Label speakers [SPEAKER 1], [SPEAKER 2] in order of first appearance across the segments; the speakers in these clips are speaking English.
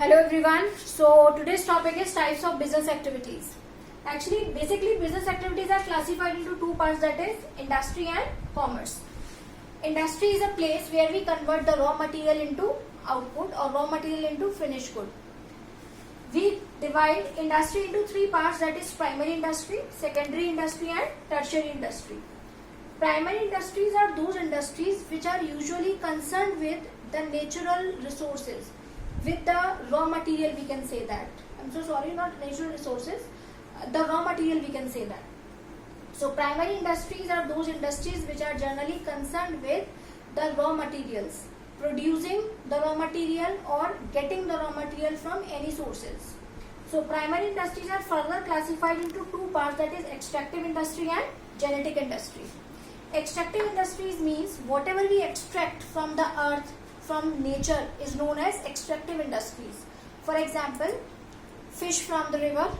[SPEAKER 1] Hello everyone. So today's topic is types of business activities. Basically business activities are classified into two parts, that is industry and commerce. Industry is a place where we convert the raw material into output or raw material into finished good. We divide industry into three parts, that is primary industry, secondary industry and tertiary industry. Primary industries are those industries which are usually concerned with the natural resources, with the raw material, we can say that. I'm so sorry, not natural resources, the raw material, we can say that. So primary industries are those industries which are generally concerned with the raw materials, producing the raw material or getting the raw material from any sources. So primary industries are further classified into two parts, that is extractive industry and genetic industry. Extractive industries means whatever we extract from the earth, from nature, is known as extractive industries. For example, fish from the river.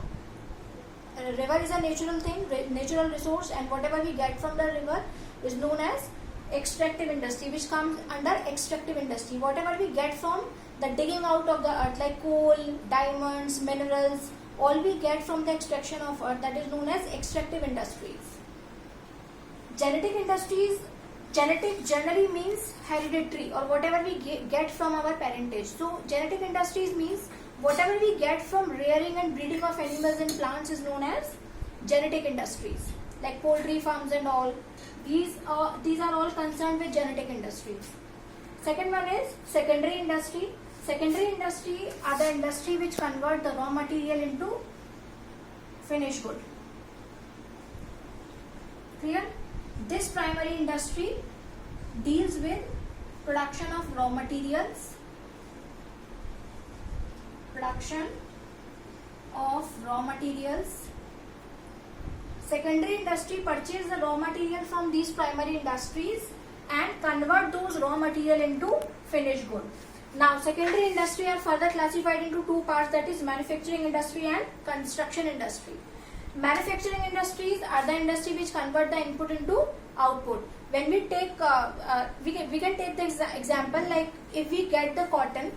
[SPEAKER 1] A river is a natural thing, natural resource, and whatever we get from the river is known as extractive industry, which comes under extractive industry. Whatever we get from the digging out of the earth, like coal, diamonds, minerals, all we get from the extraction of earth, that is known as extractive industries. Genetic industries, genetic generally means hereditary or whatever we get from our parentage. So genetic industries means whatever we get from rearing and breeding of animals and plants is known as genetic industries, like poultry farms and all. These are all concerned with genetic industries. Second one is secondary industry. Secondary industry are the industry which convert the raw material into finished good. Clear? This primary industry deals with production of raw materials, Secondary industry purchase the raw material from these primary industries and convert those raw material into finished good. Now secondary industry are further classified into two parts, that is manufacturing industry and construction industry. Manufacturing industries are the industry which convert the input into output. When we take, we can take the example, like if we get the cotton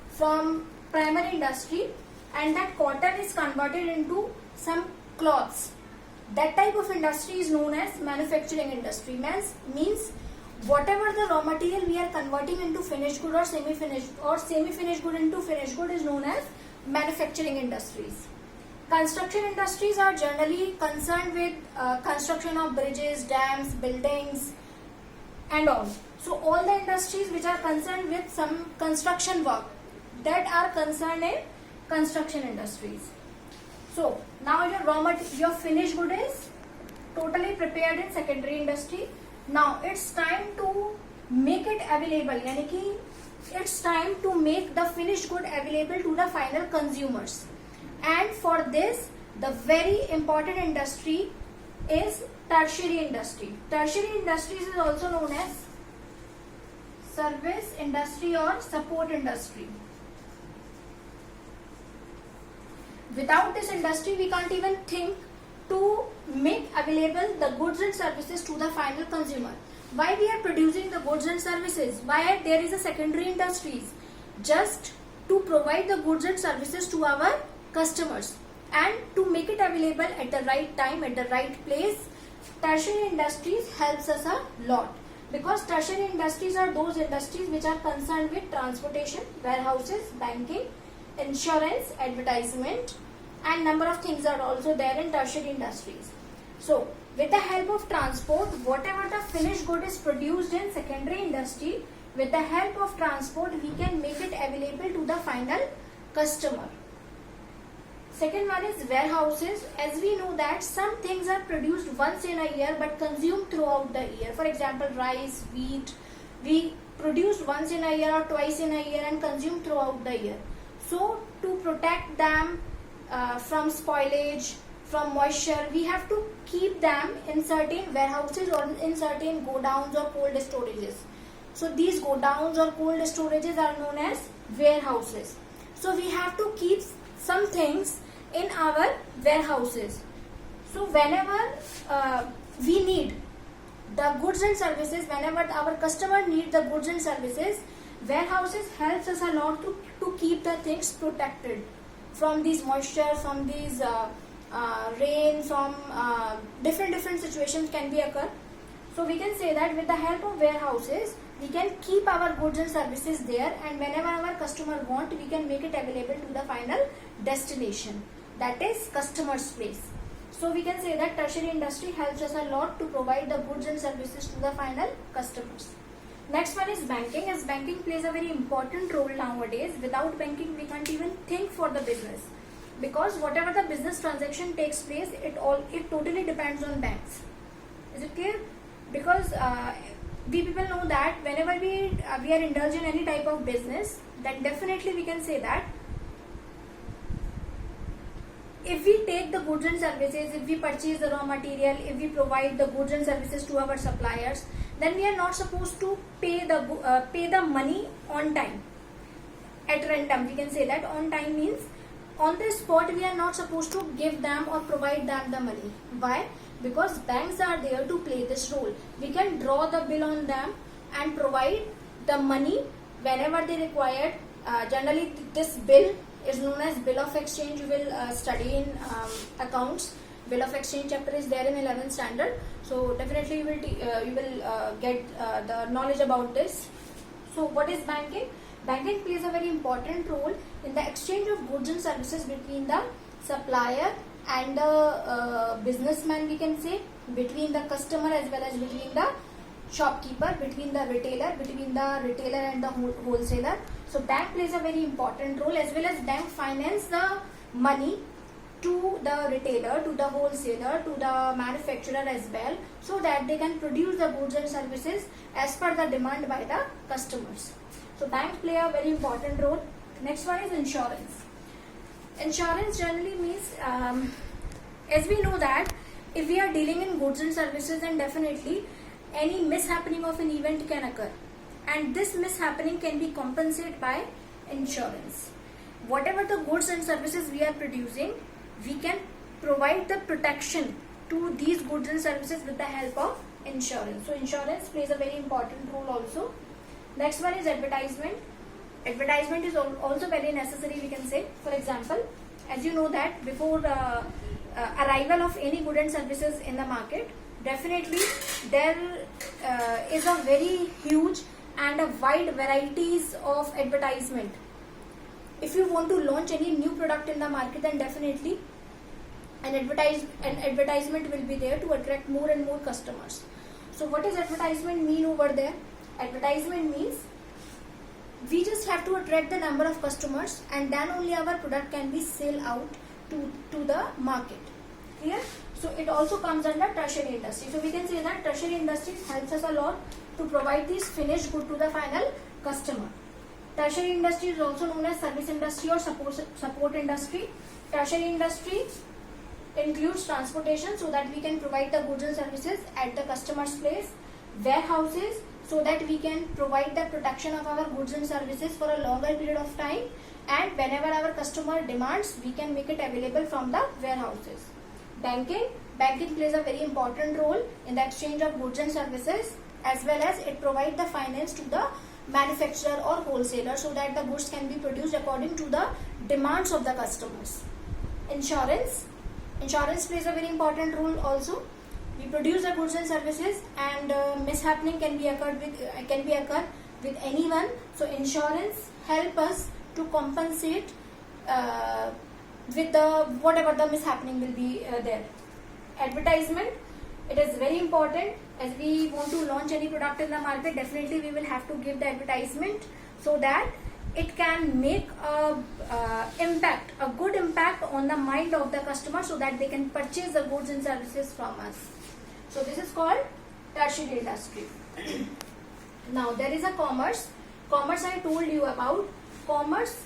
[SPEAKER 1] from primary industry and that cotton is converted into some cloths, that type of industry is known as manufacturing industry. Means whatever the raw material we are converting into finished good or semi-finished good into finished good is known as manufacturing industries. Construction industries are generally concerned with construction of bridges, dams, buildings and all. So all the industries which are concerned with some construction work, that are concerned in construction industries. So now your finished good is totally prepared in secondary industry. Now it's time to make it available, yani it's time to make the finished good available to the final consumers. And for this, the very important industry is tertiary industry. Tertiary industries is also known as service industry or support industry. Without this industry, we can't even think to make available the goods and services to the final consumer. Why we are producing the goods and services? Why there is a secondary industries? Just to provide the goods and services to our customers and to make it available at the right time, at the right place. Tertiary industries helps us a lot, because tertiary industries are those industries which are concerned with transportation, warehouses, banking, insurance, advertisement, and number of things are also there in tertiary industries. So with the help of transport, whatever the finished good is produced in secondary industry, with the help of transport we can make it available to the final customer. Second one is warehouses. As we know that some things are produced once in a year but consumed throughout the year. For example, rice, wheat, we produce once in a year or twice in a year and consume throughout the year. So to protect them from spoilage, from moisture, we have to keep them in certain warehouses or in certain godowns or cold storages. So these godowns or cold storages are known as warehouses. So we have to keep some things in our warehouses. So whenever we need the goods and services, whenever our customer need the goods and services, Warehouses helps us a lot to keep the things protected from these moisture, from these rain, from different situations can be occur. So we can say that with the help of warehouses, we can keep our goods and services there, and whenever our customer want, we can make it available to the final destination, that is customer's place. So we can say that tertiary industry helps us a lot to provide the goods and services to the final customers. Next one is banking, as banking plays a very important role nowadays. Without banking, we can't even think for the business, because whatever the business transaction takes place, it totally depends on banks. Is it clear? Because we people know that whenever we are indulged in any type of business, then definitely we can say that if we take the goods and services, if we purchase the raw material, if we provide the goods and services to our suppliers, then we are not supposed to pay the money on time, at random. We can say that on time means on the spot. We are not supposed to give them or provide them the money. Why? Because banks are there to play this role. We can draw the bill on them and provide the money whenever they require. Generally, this bill is known as bill of exchange. You will study in accounts. Bill of exchange chapter is there in 11th standard. So definitely you will get the knowledge about this. So what is banking? Banking plays a very important role in the exchange of goods and services between the supplier and the businessman, we can say, between the customer as well as between the shopkeeper, between the retailer and the wholesaler. So bank plays a very important role, as well as bank finance the money to the retailer, to the wholesaler, to the manufacturer as well, so that they can produce the goods and services as per the demand by the customers. So banks play a very important role. Next one is insurance. Insurance generally means, as we know that if we are dealing in goods and services, then definitely any mishappening of an event can occur, and this mishappening can be compensated by insurance. Whatever the goods and services we are producing, we can provide the protection to these goods and services with the help of insurance. So insurance plays a very important role also. Next one is advertisement. Advertisement is also very necessary, we can say. For example, as you know that before the arrival of any goods and services in the market, definitely there is a very huge and a wide varieties of advertisement. If you want to launch any new product in the market, then definitely an advertisement will be there to attract more and more customers. So what does advertisement mean over there? Advertisement means we just have to attract the number of customers, and then only our product can be sold out to the market. Clear? So it also comes under tertiary industry. So we can say that tertiary industry helps us a lot to provide this finished good to the final customer. Tertiary industry is also known as service industry or support industry. Tertiary industry includes transportation, so that we can provide the goods and services at the customer's place. Warehouses, so that we can provide the protection of our goods and services for a longer period of time, and whenever our customer demands, we can make it available from the warehouses. Banking plays a very important role in the exchange of goods and services, as well as it provides the finance to the manufacturer or wholesaler, so that the goods can be produced according to the demands of the customers. Insurance plays a very important role also. We produce the goods and services, and mishappening can be occurred with anyone. So insurance help us to compensate with the whatever the mishappening will be there. Advertisement, it is very important. As we want to launch any product in the market, definitely we will have to give the advertisement, so that it can make a good impact on the mind of the customer, so that they can purchase the goods and services from us. So this is called tertiary industry. Now there is a commerce. Commerce I told you about. Commerce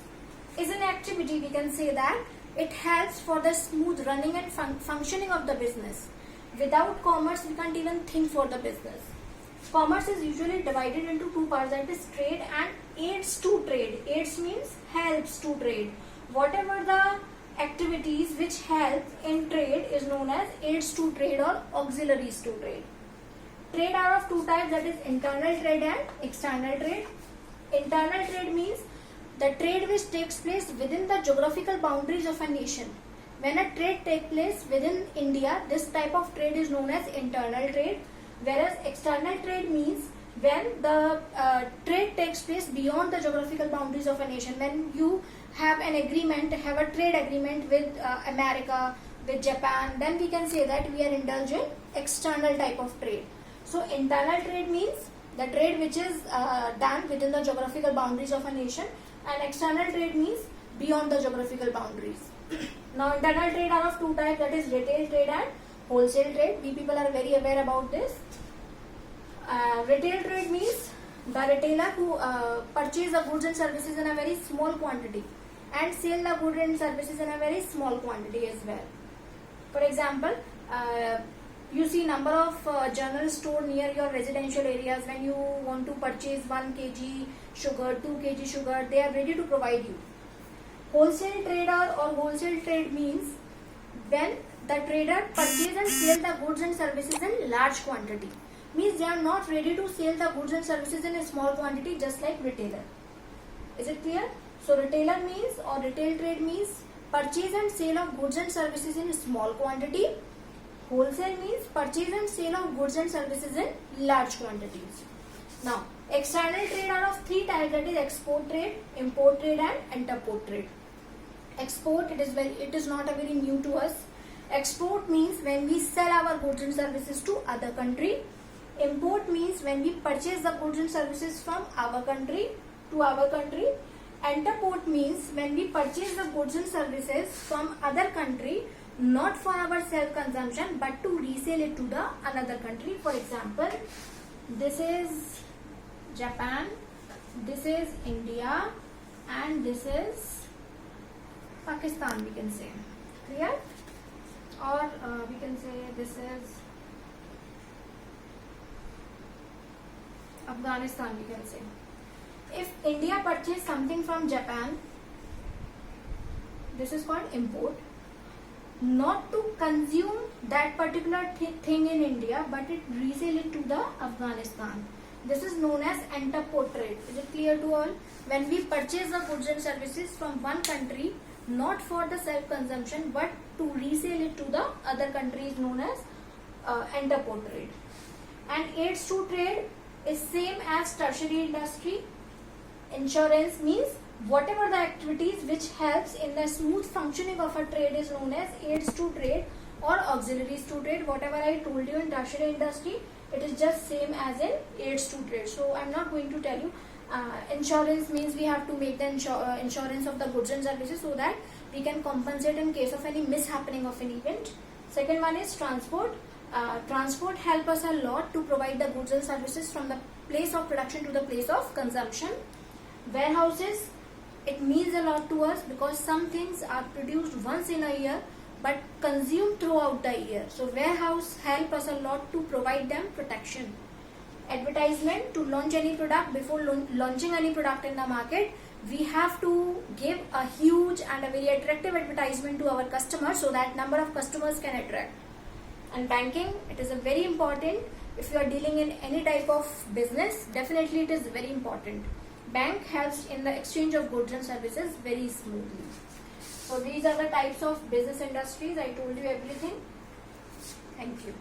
[SPEAKER 1] is an activity, we can say that it helps for the smooth running and functioning of the business. Without commerce, we can't even think for the business. Commerce is usually divided into two parts, that is trade and aids to trade. Aids means helps to trade. Whatever the activities which help in trade is known as aids to trade or auxiliaries to trade. Trade are of two types, that is internal trade and external trade. Internal trade means the trade which takes place within the geographical boundaries of a nation. When a trade takes place within India, this type of trade is known as internal trade, whereas external trade means when the trade takes place beyond the geographical boundaries of a nation. When you have an agreement, have a trade agreement with America, with Japan, then we can say that we are indulging external type of trade. So internal trade means the trade which is done within the geographical boundaries of a nation, and external trade means beyond the geographical boundaries. Now internal trade are of two types, that is retail trade and wholesale trade. We people are very aware about this. Retail trade means the retailer who purchase the goods and services in a very small quantity and sell the goods and services in a very small quantity as well. For example, you see number of general store near your residential areas. When you want to purchase 1 kg sugar, 2 kg sugar, they are ready to provide you. Wholesale trader or wholesale trade means when the trader purchase and sell the goods and services in large quantity. Means they are not ready to sell the goods and services in a small quantity, just like retailer. Is it clear? So retailer means, or retail trade means purchase and sale of goods and services in small quantity. Wholesale means purchase and sale of goods and services in large quantities. Now, external trade are of three types, that is export trade, import trade and interport trade. Export, it is not a very new to us. Export means when we sell our goods and services to other country. Import means when we purchase the goods and services from our country to our country. Interport means when we purchase the goods and services from other country, not for our self-consumption but to resell it to the another country. For example, this is Japan, this is India, and this is Pakistan, we can say. Clear? Or we can say this is Afghanistan, we can say. If India purchase something from Japan, this is called import. Not to consume that particular thing in India, but it resell it to the Afghanistan. This is known as interport trade. Is it clear to all? When we purchase the goods and services from one country, not for the self-consumption, but to resell it to the other country, is known as interport trade. And aids to trade is same as tertiary industry. Insurance means whatever the activities which helps in the smooth functioning of a trade is known as aids to trade or auxiliaries to trade. Whatever I told you in tertiary industry, it is just same as in aids to trade. So I am not going to tell you. Insurance means we have to make the insurance of the goods and services so that we can compensate in case of any mishappening of an event. Second one is transport. Transport help us a lot to provide the goods and services from the place of production to the place of consumption. Warehouses, it means a lot to us because some things are produced once in a year but consumed throughout the year. So warehouse help us a lot to provide them protection. Advertisement, to launch any product, before launching any product in the market, we have to give a huge and a very attractive advertisement to our customers so that number of customers can attract. And banking, it is a very important. If you are dealing in any type of business, definitely it is very important. Bank helps in the exchange of goods and services very smoothly. So these are the types of business industries. I told you everything. Thank you.